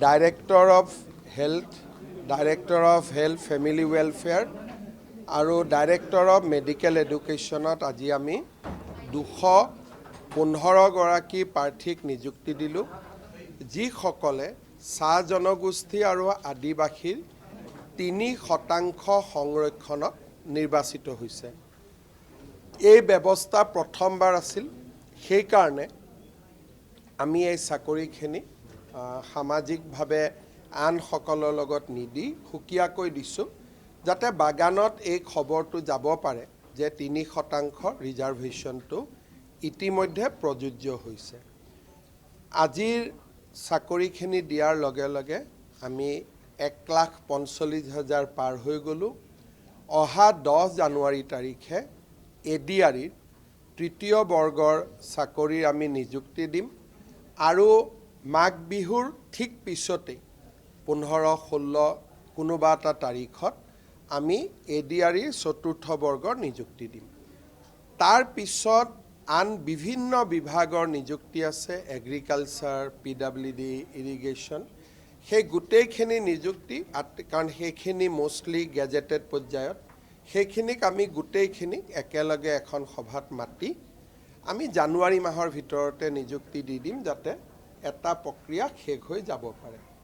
Director of health family welfare আৰু director of medical এডুকেশ্যনত আজি আমি 215 গৰাকী প্ৰাৰ্থীক নিযুক্তি দিলোঁ, যিসকলে চাহ জনগোষ্ঠী আৰু আদিবাসীৰ 3% সংৰক্ষণত নিৰ্বাচিত হৈছে। এই ব্যৱস্থা প্ৰথমবাৰ আছিল, সেইকাৰণে আমি এই চাকৰিখিনি সামাজিকভাৱে আনসকলৰ লগত নিদি সুকীয়াকৈ দিছোঁ, যাতে বাগানত এই খবৰটো যাব পাৰে যে 3% ৰিজাৰ্ভেশ্যনটো ইতিমধ্যে প্ৰযোজ্য হৈছে। আজিৰ চাকৰিখিনি দিয়াৰ লগে লগে আমি 1,45,000 পাৰ হৈ গ'লোঁ। অহা 10 জানুৱাৰী তাৰিখে ADR-ৰ তৃতীয় বৰ্গৰ চাকৰিৰ আমি নিযুক্তি দিম আৰু মাঘ বিহুৰ ঠিক পিছতেই 15-16 কোনোবা এটা তাৰিখত আমি ADR-ৰ চতুৰ্থ বৰ্গৰ নিযুক্তি দিম। তাৰ পিছত আন বিভিন্ন বিভাগৰ নিযুক্তি আছে, এগ্ৰিকালচাৰ, PWD, ইৰিগেশ্যন, সেই গোটেইখিনি নিযুক্তি, কাৰণ সেইখিনি মষ্টলি গেজেটেড পৰ্যায়ত, সেইখিনিক আমি গোটেইখিনিক একেলগে এখন সভাত মাতি আমি জানুৱাৰী মাহৰ ভিতৰতে নিযুক্তি দি দিম, যাতে এটা প্ৰক্ৰিয়া শেষ হৈ যাব পাৰে।